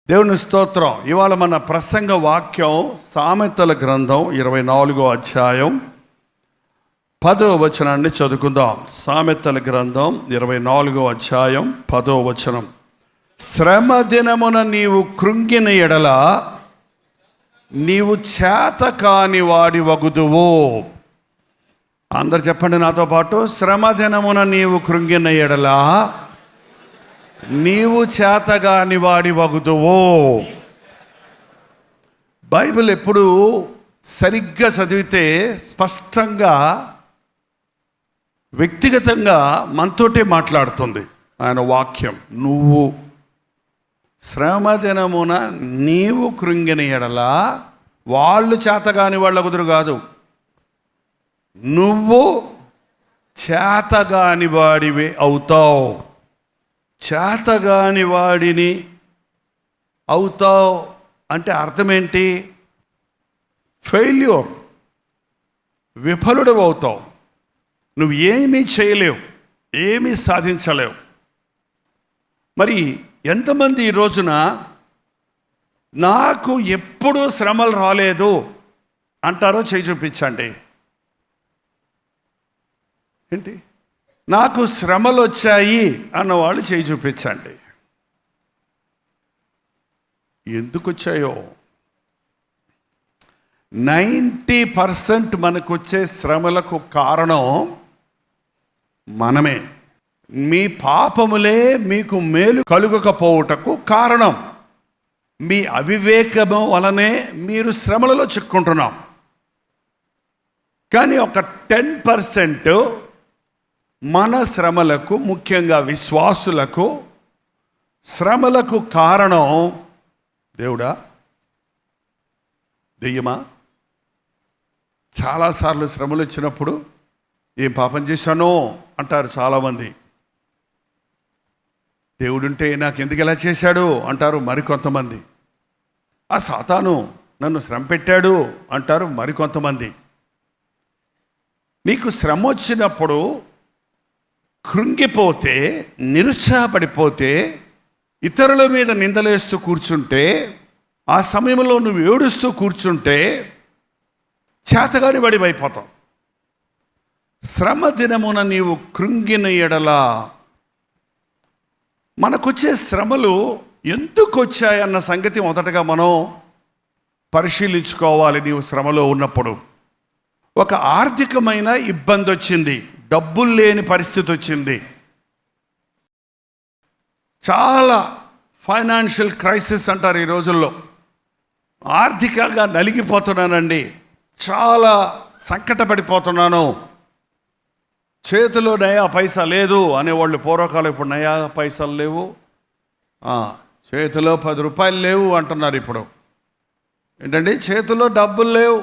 దేవుని స్తోత్రం. ఇవాళ మన ప్రసంగ వాక్యం సామెతల గ్రంథం 24వ అధ్యాయం 10వ వచనాన్ని చదువుకుందాం. సామెతల గ్రంథం 24వ అధ్యాయం 10వ వచనం. శ్రమ దినమున నీవు కృంగిన ఎడల నీవు చేత కాని వాడి వగుదువు. అందరు చెప్పండి నాతో పాటు. శ్రమ దినమున నీవు కృంగిన ఎడల నీవు చేతగాని వాడి వగుదువు. బైబిల్ ఎప్పుడు సరిగ్గా చదివితే స్పష్టంగా వ్యక్తిగతంగా మనతోటే మాట్లాడుతుంది ఆయన వాక్యం. నువ్వు శ్రమ దినమున నీవు కృంగిన ఎడల వాళ్ళు చేతగాని వాళ్ళ కుదురు కాదు, నువ్వు చేతగాని వాడివి అవుతావు. చేతగాని వాడిని అవుతావు అంటే అర్థం ఏంటి? ఫెయిల్యూర్, విఫలుడు అవుతావు. నువ్వు ఏమీ చేయలేవు, ఏమీ సాధించలేవు. మరి ఎంతమంది ఈ రోజున నాకు ఎప్పుడూ శ్రమలు రాలేదు అంటారో చేయి చూపించండి. ఏంటి? నాకు శ్రమలు వచ్చాయి అన్నవాళ్ళు చేయి చూపించండి. ఎందుకు వచ్చాయో? 90% మనకు వచ్చే శ్రమలకు కారణం మనమే. మీ పాపములే మీకు మేలు కలుగకపోవుటకు కారణం. మీ అవివేకము వలనే మీరు శ్రమలలో చిక్కుంటున్నాం. కానీ ఒక 10% మన శ్రమలకు, ముఖ్యంగా విశ్వాసులకు శ్రమలకు కారణం దేవుడా, దెయ్యమా? చాలాసార్లు శ్రమలు వచ్చినప్పుడు ఏం పాపం చేశానో అంటారు చాలామంది. దేవుడుంటే నాకు ఎందుకు ఇలా చేశాడు అంటారు మరికొంతమంది. ఆ సాతాను నన్ను శ్రమ పెట్టాడు అంటారు మరికొంతమంది. నీకు శ్రమ వచ్చినప్పుడు కృంగిపోతే, నిరుత్సాహపడిపోతే, ఇతరుల మీద నిందలేస్తూ కూర్చుంటే, ఆ సమయంలో నువ్వు ఏడుస్తూ కూర్చుంటే చేతగాని వాడివైపోతావు. శ్రమ దినమున నీవు కృంగిన ఎడల. మనకొచ్చే శ్రమలు ఎందుకు వచ్చాయన్న సంగతి మొదటగా మనం పరిశీలించుకోవాలి. నీవు శ్రమలో ఉన్నప్పుడు ఒక ఆర్థికమైన ఇబ్బంది వచ్చింది, డబ్బులు లేని పరిస్థితి వచ్చింది, చాలా ఫైనాన్షియల్ క్రైసిస్ అంటారు ఈ రోజుల్లో. ఆర్థికంగా నలిగిపోతున్నానండి, చాలా సంకటపడిపోతున్నాను, చేతిలో నయా పైసా లేదు అనేవాళ్ళు పూర్వకాలం. ఇప్పుడు నయా పైసలు లేవు, చేతిలో 10 రూపాయలు లేవు అంటున్నారు. ఇప్పుడు ఏంటండి? చేతిలో డబ్బులు లేవు,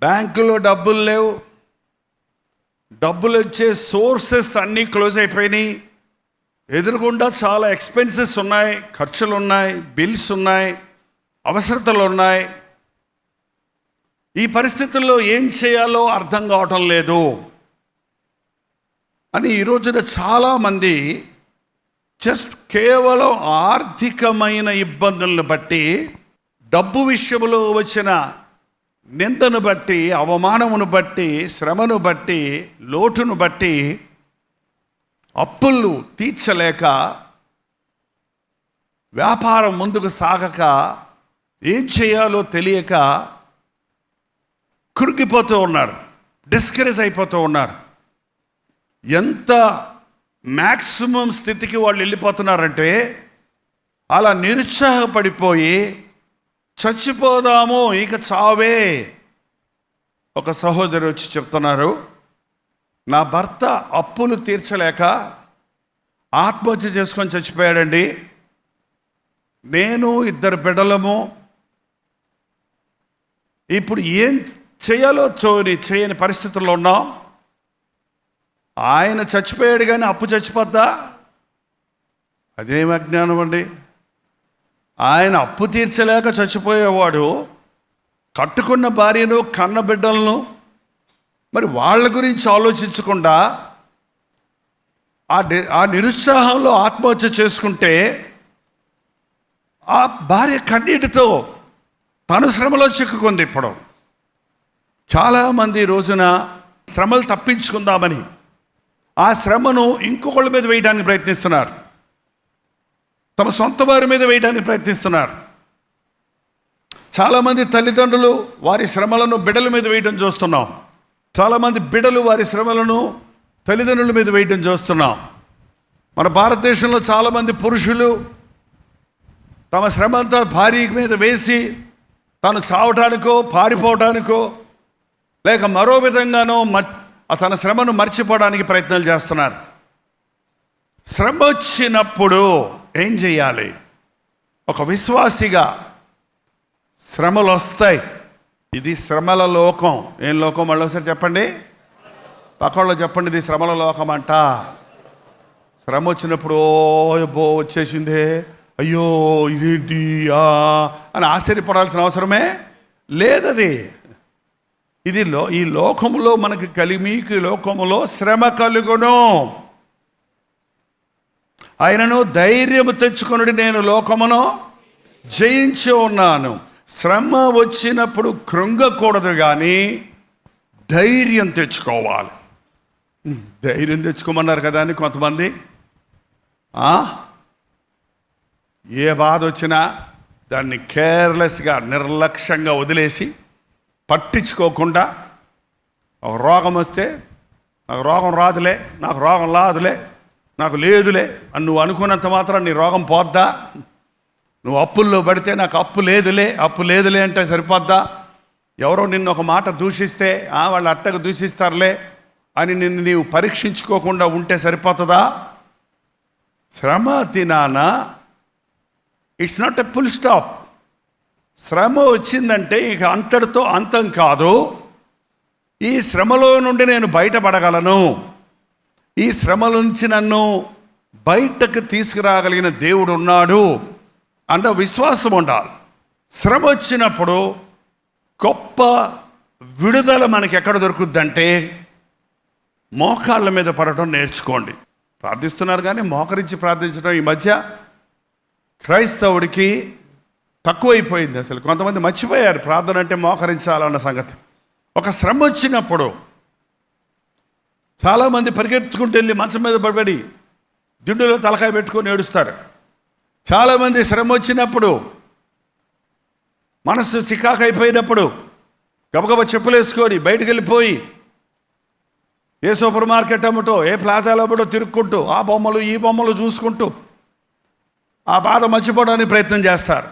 బ్యాంకులో డబ్బులు లేవు, డబ్బులు వచ్చే సోర్సెస్ అన్నీ క్లోజ్ అయిపోయినాయి. ఎదురుగుండా చాలా ఎక్స్పెన్సెస్ ఉన్నాయి, ఖర్చులు ఉన్నాయి, బిల్స్ ఉన్నాయి, అవసరతలు ఉన్నాయి. ఈ పరిస్థితుల్లో ఏం చేయాలో అర్థం కావటం లేదు అని ఈ రోజున చాలామంది జస్ట్ కేవలం ఆర్థికమైన ఇబ్బందులను బట్టి, డబ్బు విషయంలో వచ్చిన నిందను బట్టి, అవమానమును బట్టి, శ్రమను బట్టి, లోటును బట్టి, అప్పులు తీర్చలేక, వ్యాపారం ముందుకు సాగక, ఏం చేయాలో తెలియక కృంగిపోతూ ఉన్నారు, డిస్కరేజ్ అయిపోతూ ఉన్నారు. ఎంత మ్యాక్సిమం స్థితికి వాళ్ళు వెళ్ళిపోతున్నారంటే అలా నిరుత్సాహపడిపోయి చచ్చిపోదాము, ఇక చావే. ఒక సహోదరు వచ్చి చెప్తున్నారు, నా భర్త అప్పులు తీర్చలేక ఆత్మహత్య చేసుకొని చచ్చిపోయాడండి, నేను 2 బిడ్డలము, ఇప్పుడు ఏం చేయాలో చేయని పరిస్థితుల్లో ఉన్నాం. ఆయన చచ్చిపోయాడు కానీ అప్పు చచ్చిపోద్దా? అదేం అజ్ఞానం అండి. ఆయన అప్పు తీర్చలేక చచ్చిపోయేవాడు కట్టుకున్న భార్యను, కన్న బిడ్డలను, మరి వాళ్ళ గురించి ఆలోచించకుండా ఆ నిరుత్సాహంలో ఆత్మహత్య చేసుకుంటే ఆ భార్య కన్నీటితో తను శ్రమలో చిక్కుకుంది. ఇప్పుడు చాలామంది రోజున శ్రమలు తప్పించుకుందామని ఆ శ్రమను ఇంకొకళ్ళ మీద వేయడానికి ప్రయత్నిస్తున్నారు, తమ సొంత వారి మీద వేయడానికి ప్రయత్నిస్తున్నారు. చాలామంది తల్లిదండ్రులు వారి శ్రమలను బిడ్డల మీద వేయడం చూస్తున్నాం. చాలామంది బిడ్డలు వారి శ్రమలను తల్లిదండ్రుల మీద వేయడం చూస్తున్నాం. మన భారతదేశంలో చాలామంది పురుషులు తమ శ్రమ అంతా భార్య మీద వేసి తాను చావటానికో పారిపోవటానికో లేక మరో విధంగానో తన శ్రమను మర్చిపోవడానికి ప్రయత్నాలు చేస్తున్నారు. శ్రమ వచ్చినప్పుడు ఏం చేయాలి? ఒక విశ్వాసిగా శ్రమలు వస్తాయి. ఇది శ్రమల లోకం. ఏం లోకం? మళ్ళీ ఒకసారి చెప్పండి, పక్కవాళ్ళు చెప్పండి. ఇది శ్రమల లోకం అంట. శ్రమ వచ్చినప్పుడు బో వచ్చేసిందే, అయ్యో ఇదేంటి అని ఆశ్చర్యపడాల్సిన అవసరమే లేదది. ఇది ఈ లోకములో మనకి మీకు లోకములో శ్రమ కలుగును, ఆయనను ధైర్యము తెచ్చుకొనుడి, నేను లోకమును జయించి ఉన్నాను. శ్రమ వచ్చినప్పుడు కృంగకూడదు, కానీ ధైర్యం తెచ్చుకోవాలి. ధైర్యం తెచ్చుకోమన్నారు కదా అని కొంతమంది ఏ బాధ వచ్చినా దాన్ని కేర్లెస్గా నిర్లక్ష్యంగా వదిలేసి పట్టించుకోకుండా, ఒక రోగం వస్తే నాకు రోగం రాదులే, నాకు రోగం రాదులే, నాకు లేదులే అని నువ్వు అనుకున్నంత మాత్రం నీ రోగం పోద్దా? నువ్వు అప్పుల్లో పడితే నాకు అప్పు లేదులే అంటే సరిపోద్దా? ఎవరో నిన్ను ఒక మాట దూషిస్తే వాళ్ళు అట్టగా దూషిస్తారులే అని నిన్ను నీవు పరీక్షించుకోకుండా ఉంటే సరిపోతుందా? శ్రమ దినాన it's not a full stop. శ్రమ వచ్చిందంటే ఇక అంతటితో అంతం కాదు. ఈ శ్రమలో నుండి నేను బయటపడగలను, ఈ శ్రమల నుంచి నన్ను బయటకు తీసుకురాగలిగిన దేవుడు ఉన్నాడు అన్న విశ్వాసం ఉండాలి. శ్రమ వచ్చినప్పుడు గొప్ప విడుదల మనకి ఎక్కడ దొరుకుద్దంటే మోకాళ్ళ మీద పడటం నేర్చుకోండి. ప్రార్థిస్తున్నారు కానీ మోకరించి ప్రార్థించడం ఈ మధ్య క్రైస్తవుడికి తక్కువైపోయింది. అసలు కొంతమంది మర్చిపోయారు ప్రార్థన అంటే మోకరించాలన్న సంగతి. ఒక శ్రమ వచ్చినప్పుడు చాలామంది పరిగెత్తుకుంటూ వెళ్ళి మంచం మీద పడి దిండులో తలకాయ పెట్టుకొని ఏడుస్తారు. చాలామంది శ్రమ వచ్చినప్పుడు మనసు చికాకు అయిపోయినప్పుడు గబగబ చెప్పులు వేసుకొని బయటకు వెళ్ళిపోయి ఏ సూపర్ మార్కెట్ అమ్మటో ఏ ప్లాజాలో అమ్మటో తిరుక్కుంటూ ఆ బొమ్మలు ఈ బొమ్మలు చూసుకుంటూ ఆ బాధ మర్చిపోవడానికి ప్రయత్నం చేస్తారు.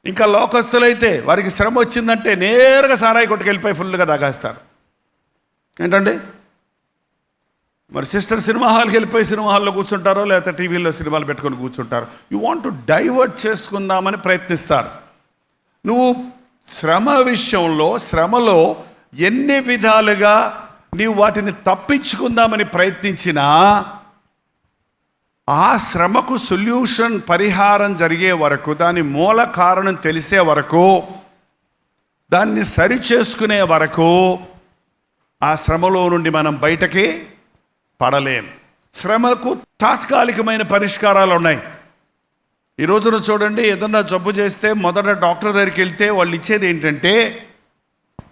ఇంకా లోకస్తులైతే వారికి శ్రమ వచ్చిందంటే నేరుగా సారాయి కొట్టుకెళ్ళిపోయి ఫుల్గా తాగేస్తారు. ఏంటండి మరి సిస్టర్ సినిమా హాల్కి వెళ్ళిపోయి సినిమా హాల్లో కూర్చుంటారో లేకపోతే టీవీలో సినిమాలు పెట్టుకొని కూర్చుంటారు. యు వాంట్ టు డైవర్ట్ చేసుకుందామని ప్రయత్నిస్తారు. నువ్వు శ్రమ విషయంలో శ్రమలో ఎన్ని విధాలుగా నీవు వాటిని తప్పించుకుందామని ప్రయత్నించినా ఆ శ్రమకు సొల్యూషన్ పరిహారం జరిగే వరకు, దాని మూల కారణం తెలిసే వరకు, దాన్ని సరి చేసుకునే వరకు ఆ శ్రమలో నుండి మనం బయటకి పడలేం. శ్రమకు తాత్కాలికమైన పరిష్కారాలు ఉన్నాయి. ఈ రోజున చూడండి, ఏదన్నా జబ్బు చేస్తే మొదట డాక్టర్ దగ్గరికి వెళ్తే వాళ్ళు ఇచ్చేది ఏంటంటే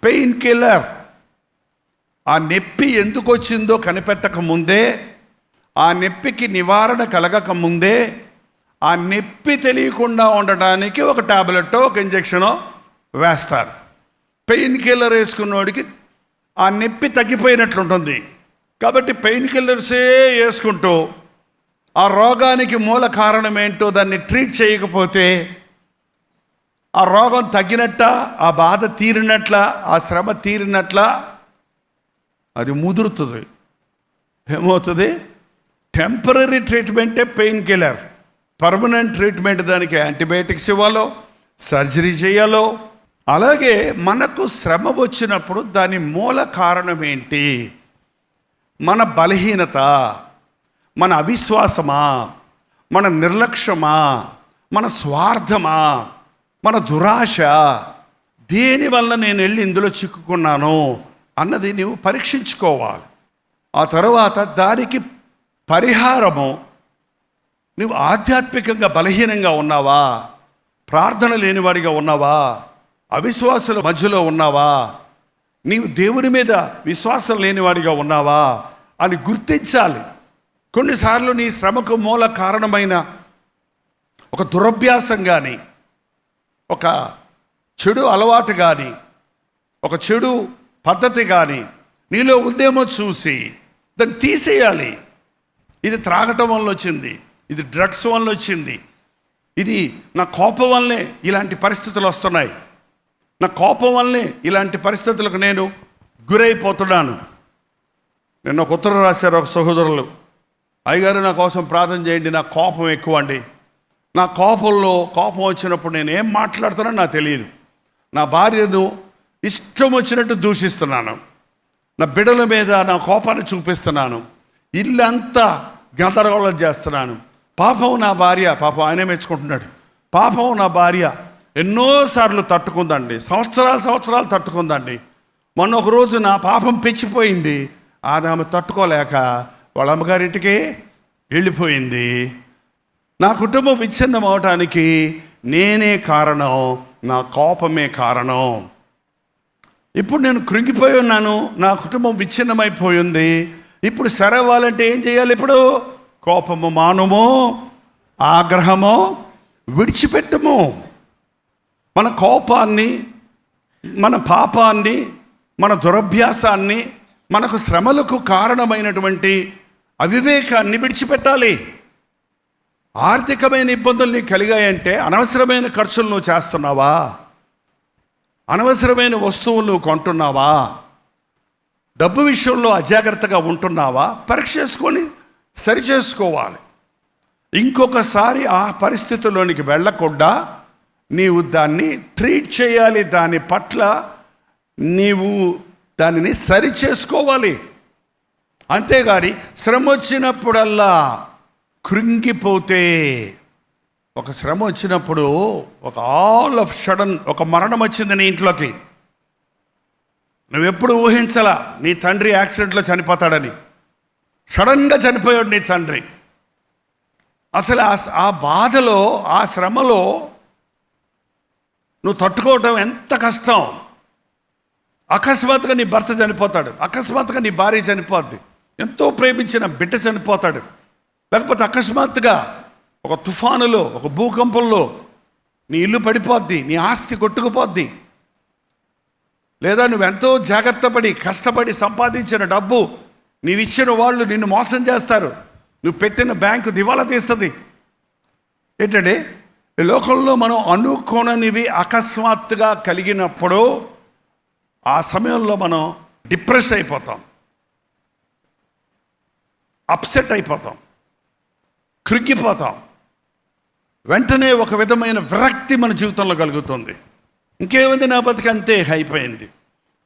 పెయిన్ కిల్లర్. ఆ నొప్పి ఎందుకు వచ్చిందో కనిపెట్టక ముందే, ఆ నొప్పికి నివారణ కలగక ముందే, ఆ నొప్పి తెలియకుండా ఉండడానికి ఒక టాబ్లెట్టో ఒక ఇంజెక్షనో వేస్తారు. పెయిన్ కిల్లర్ వేసుకున్నోడికి ఆ నొప్పి తగ్గిపోయినట్లుంటుంది. కాబట్టి పెయిన్ కిల్లర్సే వేసుకుంటూ ఆ రోగానికి మూల కారణం ఏంటో దాన్ని ట్రీట్ చేయకపోతే ఆ రోగం తగ్గినట్ల, ఆ బాధ తీరినట్ల, ఆ శ్రమ తీరినట్ల అది ముదురుతుంది. ఏమవుతుంది? టెంపరీ ట్రీట్మెంటే పెయిన్ కిల్లర్. పర్మనెంట్ ట్రీట్మెంట్ దానికి యాంటీబయాటిక్స్ ఇవ్వాలో, సర్జరీ చేయాలో. అలాగే మనకు శ్రమ వచ్చినప్పుడు దాని మూల కారణం ఏంటి? మన బలహీనత, మన అవిశ్వాసమా, మన నిర్లక్ష్యమా, మన స్వార్థమా, మన దురాశ, దేనివల్ల నేను వెళ్ళి ఇందులో చిక్కుకున్నాను అన్నది నీవు పరీక్షించుకోవాలి. ఆ తర్వాత దానికి పరిహారము నువ్వు ఆధ్యాత్మికంగా బలహీనంగా ఉన్నావా? ప్రార్థన లేనివాడిగా ఉన్నావా? అవిశ్వాసుల మధ్యలో ఉన్నావా? నీవు దేవుని మీద విశ్వాసం లేనివాడిగా ఉన్నావా అని గుర్తించాలి. కొన్నిసార్లు నీ శ్రమకు మూల కారణమైన ఒక దురభ్యాసం కానీ, ఒక చెడు అలవాటు కానీ, ఒక చెడు పద్ధతి కానీ నీలో ఉందేమో చూసి దాన్ని తీసేయాలి. ఇది త్రాగటం వల్ల వచ్చింది, ఇది డ్రగ్స్ వల్ల వచ్చింది, ఇది నా కోపం వల్లే ఇలాంటి పరిస్థితులు వస్తున్నాయి, నా కోపం వల్లే ఇలాంటి పరిస్థితులకు నేను గురైపోతున్నాను. నిన్న ఒక ఉత్తరం రాశారు ఒక సహోదరులు, అయ్యగారు నా కోసం ప్రార్థన చేయండి, నా కోపం ఎక్కువ అండి. నా కోపం వచ్చినప్పుడు నేను ఏం మాట్లాడుతానో నాకు తెలియదు. నా భార్యను ఇష్టం వచ్చినట్టు దూషిస్తున్నాను, నా బిడ్డల మీద నా కోపాన్ని చూపిస్తున్నాను, ఇల్లంతా గందరగోళం చేస్తున్నాను. పాపం నా భార్య, పాపం ఆయనే మెచ్చుకుంటున్నాడు, పాపం నా భార్య ఎన్నోసార్లు తట్టుకుందండి, సంవత్సరాలు తట్టుకుందండి. మొన్న ఒక రోజు నా పాపం పెంచిపోయింది, అది ఆమె తట్టుకోలేక వాళ్ళ అమ్మగారింటికి వెళ్ళిపోయింది. నా కుటుంబం విచ్ఛిన్నం అవటానికి నేనే కారణం, నా కోపమే కారణం. ఇప్పుడు నేను కృంగిపోయి ఉన్నాను, నా కుటుంబం విచ్ఛిన్నమైపోయింది. ఇప్పుడు సరవ్వాలంటే ఏం చేయాలి? ఇప్పుడు కోపము మానుము, ఆగ్రహము విడిచిపెట్టుము. మన కోపాన్ని, మన పాపాన్ని, మన దురభ్యాసాన్ని, మనకు శ్రమలకు కారణమైనటువంటి అవివేకాన్ని విడిచిపెట్టాలి. ఆర్థికమైన ఇబ్బందులు నీకు కలిగాయంటే అనవసరమైన ఖర్చులు నువ్వు చేస్తున్నావా? అనవసరమైన వస్తువులు నువ్వు కొంటున్నావా? డబ్బు విషయంలో అజాగ్రత్తగా ఉంటున్నావా? పరీక్ష చేసుకొని సరిచేసుకోవాలి. ఇంకొకసారి ఆ పరిస్థితుల్లోనికి వెళ్ళకుండా నీవు దాన్ని ట్రీట్ చేయాలి, దాని పట్ల నీవు దానిని సరిచేసుకోవాలి. అంతేగాని శ్రమ వచ్చినప్పుడల్లా కృంగిపోతే, ఒక శ్రమ వచ్చినప్పుడు ఒక ఆల్ ఆఫ్ సడన్ ఒక మరణం వచ్చింది నీ ఇంట్లోకి, నువ్వెప్పుడు ఊహించలా నీ తండ్రి యాక్సిడెంట్లో చనిపోతాడని. సడన్గా చనిపోయాడు నీ తండ్రి. అసలు ఆ బాధలో, ఆ శ్రమలో నువ్వు తట్టుకోవటం ఎంత కష్టం. అకస్మాత్తుగా నీ భర్త చనిపోతాడు, అకస్మాత్తుగా నీ భార్య చనిపోద్ది, ఎంతో ప్రేమించిన బిడ్డ చనిపోతాడు. లేకపోతే అకస్మాత్తుగా ఒక తుఫానులో, ఒక భూకంపంలో నీ ఇల్లు పడిపోద్ది, నీ ఆస్తి కొట్టుకుపోద్ది. లేదా నువ్వెంతో జాగ్రత్త పడి కష్టపడి సంపాదించిన డబ్బు నీవిచ్చిన వాళ్ళు నిన్ను మోసం చేస్తారు, నువ్వు పెట్టిన బ్యాంకు దివాలా తీస్తుంది. ఏంటంటే ఈ లోకంలో మనం అనుకోననివి అకస్మాత్తుగా కలిగినప్పుడు ఆ సమయంలో మనం డిప్రెస్ అయిపోతాం, అప్సెట్ అయిపోతాం, కృంగిపోతాం. వెంటనే ఒక విధమైన విరక్తి మన జీవితంలో కలుగుతుంది. ఇంకేముంది, నా బతుకు అంతే అయిపోయింది,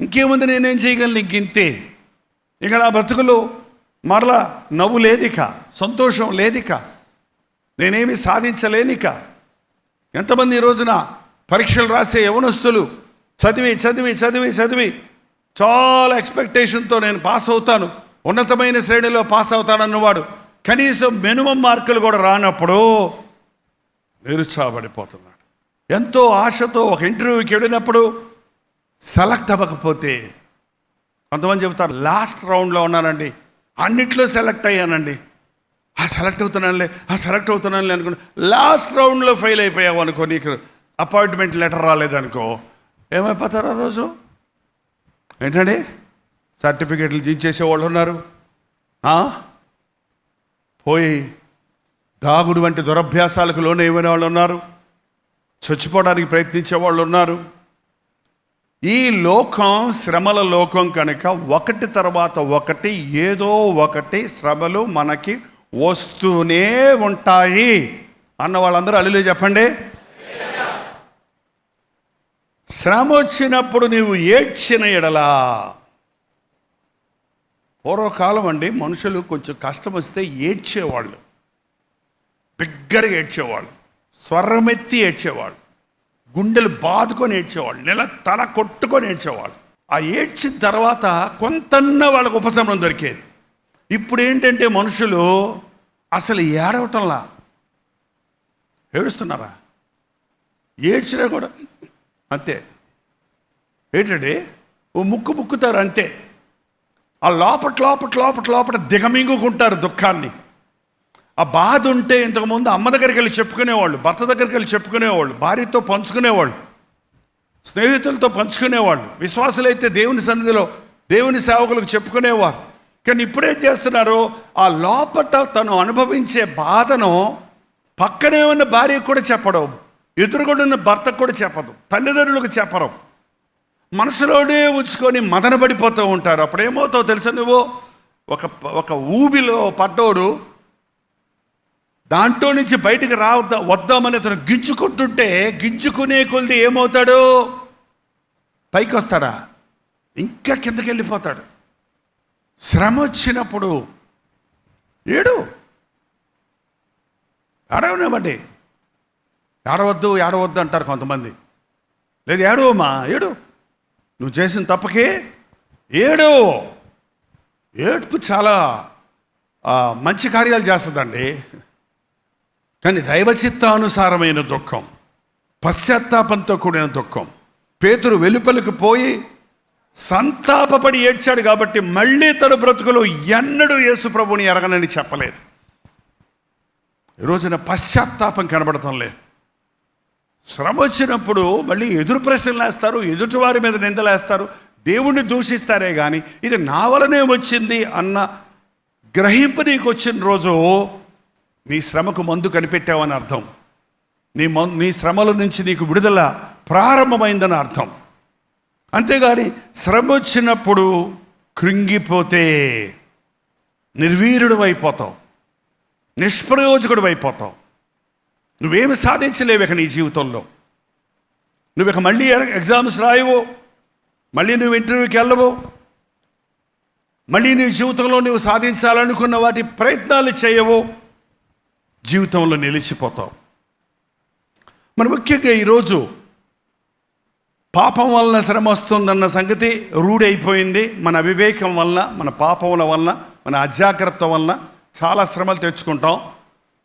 ఇంకేముంది, నేనేం చేయగలను, ఇంతే, ఇక నా బతుకులో మరలా నవ్వు లేదిక, సంతోషం లేదిక, నేనేమి సాధించలేనిక. ఎంతమంది ఈ రోజున పరీక్షలు రాసే యవనస్తులు చదివి చదివి చదివి చదివి చాలా ఎక్స్పెక్టేషన్తో నేను పాస్ అవుతాను, ఉన్నతమైన శ్రేణిలో పాస్ అవుతానన్నవాడు కనీసం మినిమం మార్కులు కూడా రానప్పుడు నిరుత్సాహపడిపోతున్నాడు. ఎంతో ఆశతో ఒక ఇంటర్వ్యూకి వెళ్ళినప్పుడు సెలెక్ట్ అవ్వకపోతే, కొంతమంది చెబుతారు లాస్ట్ రౌండ్లో ఉన్నానండి, అన్నిట్లో సెలెక్ట్ అయ్యానండి, సెలెక్ట్ అవుతున్నానులే అనుకున్నా, లాస్ట్ రౌండ్లో ఫెయిల్ అయిపోయావు అనుకో, నీకు అపాయింట్మెంట్ లెటర్ రాలేదనుకో, ఏమైపోతారు ఆ రోజు? ఏంటండి, సర్టిఫికెట్లు జించేసేవాళ్ళు ఉన్నారు, పోయి దాగుడు వంటి దురభ్యాసాలకు లోనైన వాళ్ళు ఉన్నారు, చచ్చిపోవడానికి ప్రయత్నించే వాళ్ళు ఉన్నారు. ఈ లోకం శ్రమల లోకం కనుక ఒకటి తర్వాత ఒకటి ఏదో ఒకటి శ్రమలు మనకి వస్తూనే ఉంటాయి అన్న వాళ్ళందరూ హల్లెలూయా చెప్పండి. శ్రమ వచ్చినప్పుడు నీవు ఏడ్చిన ఎడలా, పూర్వకాలం అండి మనుషులు కొంచెం కష్టం వస్తే ఏడ్చేవాళ్ళు, బిగ్గరగా ఏడ్చేవాళ్ళు, స్వరమెత్తి ఏడ్చేవాళ్ళు, గుండెలు బాదుకొని ఏడ్చేవాళ్ళు, తల కొట్టుకొని ఏడ్చేవాళ్ళు. ఆ ఏడ్చిన తర్వాత కొంతన్న వాళ్ళకు ఉపశమనం దొరికేది. ఇప్పుడు ఏంటంటే మనుషులు అసలు ఏడవటంలా, ఏడుస్తున్నారా? ఏడ్చినా కూడా అంతే. ఏంటంటే ఓ ముక్కుతారు అంతే. ఆ లోపట దిగమింగుకుంటారు దుఃఖాన్ని. ఆ బాధ ఉంటే ఇంతకుముందు అమ్మ దగ్గరికి వెళ్ళి చెప్పుకునేవాళ్ళు, భర్త దగ్గరికి వెళ్ళి చెప్పుకునేవాళ్ళు, భార్యతో పంచుకునేవాళ్ళు, స్నేహితులతో పంచుకునేవాళ్ళు, విశ్వాసులైతే దేవుని సన్నిధిలో దేవుని సేవకులకు చెప్పుకునేవారు. కానీ ఇప్పుడేం చేస్తున్నారు? ఆ లోపట తను అనుభవించే బాధను పక్కనే ఉన్న భార్యకు కూడా చెప్పడం, ఎదురుగుండా ఉన్న భర్తకు కూడా చెప్పదు, తల్లిదండ్రులకు చెప్పరు, మనసులోనే ఉంచుకొని మదనపడిపోతూ ఉంటారు. అప్పుడేమవుతావు తెలుసా? నువ్వు ఒక ఊబిలో పడ్డోడు దాంట్లో నుంచి బయటికి వద్దామని తను గింజుకుంటుంటే గింజుకునే కొలిది ఏమవుతాడు? పైకి వస్తాడా? ఇంకా కిందకి వెళ్ళిపోతాడు. శ్రమ వచ్చినప్పుడు ఏడవనివ్వండి. ఏడవద్దు అంటారు కొంతమంది. లేదు, ఏడవమ్మా, నువ్వు చేసిన తప్పకి ఏడుపు చాలా మంచి కార్యాలు చేస్తుందండి. కానీ దైవచిత్తానుసారమైన దుఃఖం, పశ్చాత్తాపంతో కూడిన దుఃఖం. పేతురు వెలుపలికి పోయి సంతాపపడి ఏడ్చాడు కాబట్టి మళ్ళీ తన బ్రతుకులో ఎన్నడూ యేసు ప్రభుని ఎరగనని చెప్పలేదు. ఈ రోజున పశ్చాత్తాపం కనబడటం లేదు. శ్రమ వచ్చినప్పుడు మళ్ళీ ఎదురు ప్రశ్నలు వేస్తారు, ఎదుటివారి మీద నిందలేస్తారు, దేవుణ్ణి దూషిస్తారే కానీ ఇది నా వలనే వచ్చింది అన్న గ్రహింపు నీకు వచ్చిన రోజు నీ శ్రమకు మందు కనిపెట్టావని అర్థం. నీ శ్రమల నుంచి నీకు విడుదల ప్రారంభమైందని అర్థం. అంతేగాని శ్రమ వచ్చినప్పుడు కృంగిపోతే నిర్వీర్యుడు అయిపోతావు, నిష్ప్రయోజకుడు అయిపోతావు. నువ్వేమి సాధించలేవు ఇక నీ జీవితంలో. నువ్వు ఇక మళ్ళీ ఎగ్జామ్స్ రాయవు, మళ్ళీ నువ్వు ఇంటర్వ్యూకి వెళ్ళవు, మళ్ళీ నీ జీవితంలో నువ్వు సాధించాలనుకున్న వాటి ప్రయత్నాలు చేయవు, జీవితంలో నిలిచిపోతావు. మరి ముఖ్యంగా ఈరోజు పాపం వలన శ్రమ వస్తుందన్న సంగతి రూఢైపోయింది. మన అవివేకం వలన, మన పాపముల వలన, మన అజాగ్రత్త వలన చాలా శ్రమలు తెచ్చుకుంటాం.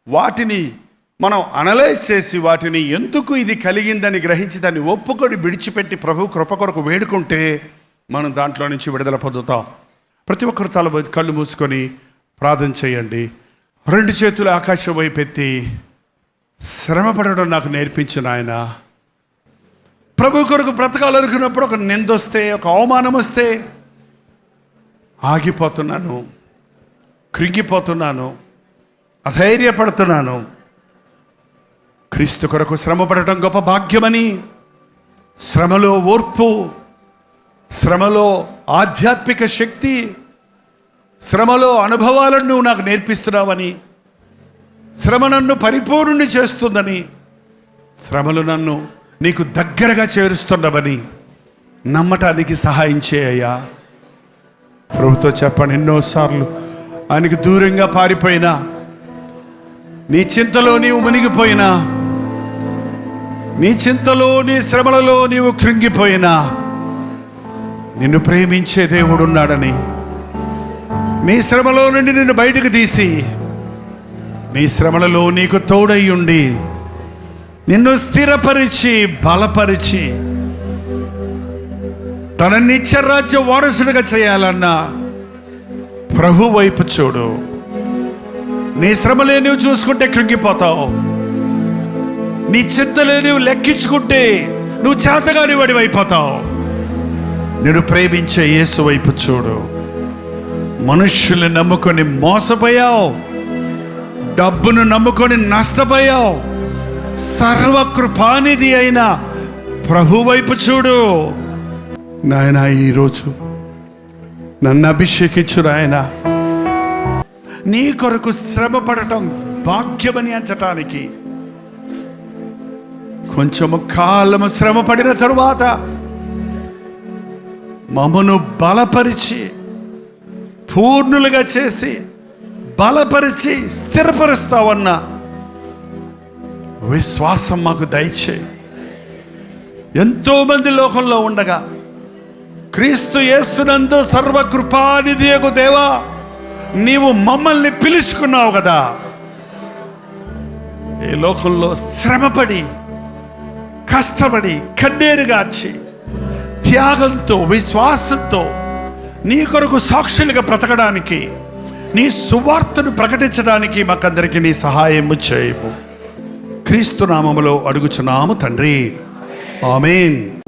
వాటిని మనం అనలైజ్ చేసి వాటిని ఎందుకు ఇది కలిగిందని గ్రహించి దాన్ని ఒప్పుకొని విడిచిపెట్టి ప్రభు కృప కొరకు వేడుకుంటే మనం దాంట్లో నుంచి విడుదల పొందుతాం. ప్రతి ఒక్కరు తల కళ్ళు మూసుకొని ప్రార్థన చేయండి. రెండు చేతులు ఆకాశం వైపు ఎత్తి, శ్రమ పడడం నాకు నేర్పించిన ఆయన. ప్రభు కొరకు బ్రతకాలనుకున్నప్పుడు ఒక నిందొస్తే, ఒక అవమానం వస్తే ఆగిపోతున్నాను, కృంగిపోతున్నాను, అధైర్యపడుతున్నాను. క్రీస్తు కొరకు శ్రమ పడటం గొప్ప భాగ్యమని, శ్రమలో ఓర్పు, శ్రమలో ఆధ్యాత్మిక శక్తి, శ్రమలో అనుభవాలను నువ్వు నాకు నేర్పిస్తున్నావని, శ్రమ నన్ను పరిపూర్ణుని చేస్తుందని, శ్రమలు నన్ను నీకు దగ్గరగా చేరుస్తున్నవని నమ్మటానికి సహాయం చేయయ్యా. ప్రభుతో చెప్పండి, ఎన్నోసార్లు ఆయనకి దూరంగా పారిపోయినా, నీ చింతలో నీవు మునిగిపోయినా, నీ చింతలో నీ శ్రమలలో నీవు కృంగిపోయినా, నిన్ను ప్రేమించే దేవుడు ఉన్నాడని, నీ శ్రమలో నుండి నిన్ను బయటకు తీసి నీ శ్రమలలో నీకు తోడై ఉండి నిన్ను స్థిరపరిచి బలపరిచి తన నిత్యరాజ్య వారసుడిగా చేయాలన్నా ప్రభు వైపు చూడు. నీ శ్రమలే నువ్వు చూసుకుంటే కృంగిపోతావు. నీ చింతలే నువ్వు లెక్కించుకుంటే నువ్వు చేతగాని వాడి అయిపోతావు. నేను ప్రేమించే యేసు వైపు చూడు. మనుష్యుల్ని నమ్ముకొని మోసపోయావు, డబ్బును నమ్ముకొని నష్టపోయావు. సర్వకృపానిధి అయిన ప్రభు వైపు చూడు. నాయన, ఈరోజు నన్ను అభిషేకించు నాయన. నీ కొరకు శ్రమ పడటం భాగ్యమని అంచటానికి కొంచెము కాలము శ్రమ పడిన తరువాత మమ్మను బలపరిచి పూర్ణులుగా చేసి బలపరిచి స్థిరపరుస్తావన్న విశ్వాసం మాకు దయచేయి. ఎంతోమంది లోకంలో ఉండగా క్రీస్తు యేసునందు సర్వకృపానిధియగు దేవా, నీవు మమ్మల్ని పిలుచుకున్నావు కదా. ఈ లోకంలో శ్రమపడి, కష్టపడి, కన్నీరు గార్చి, త్యాగంతో, విశ్వాసంతో నీ కొరకు సాక్షులుగా బ్రతకడానికి, నీ సువార్తను ప్రకటించడానికి మాకందరికీ నీ సహాయము చేయము. క్రీస్తు నామములో అడుగుచున్నాము తండ్రి, ఆమేన్.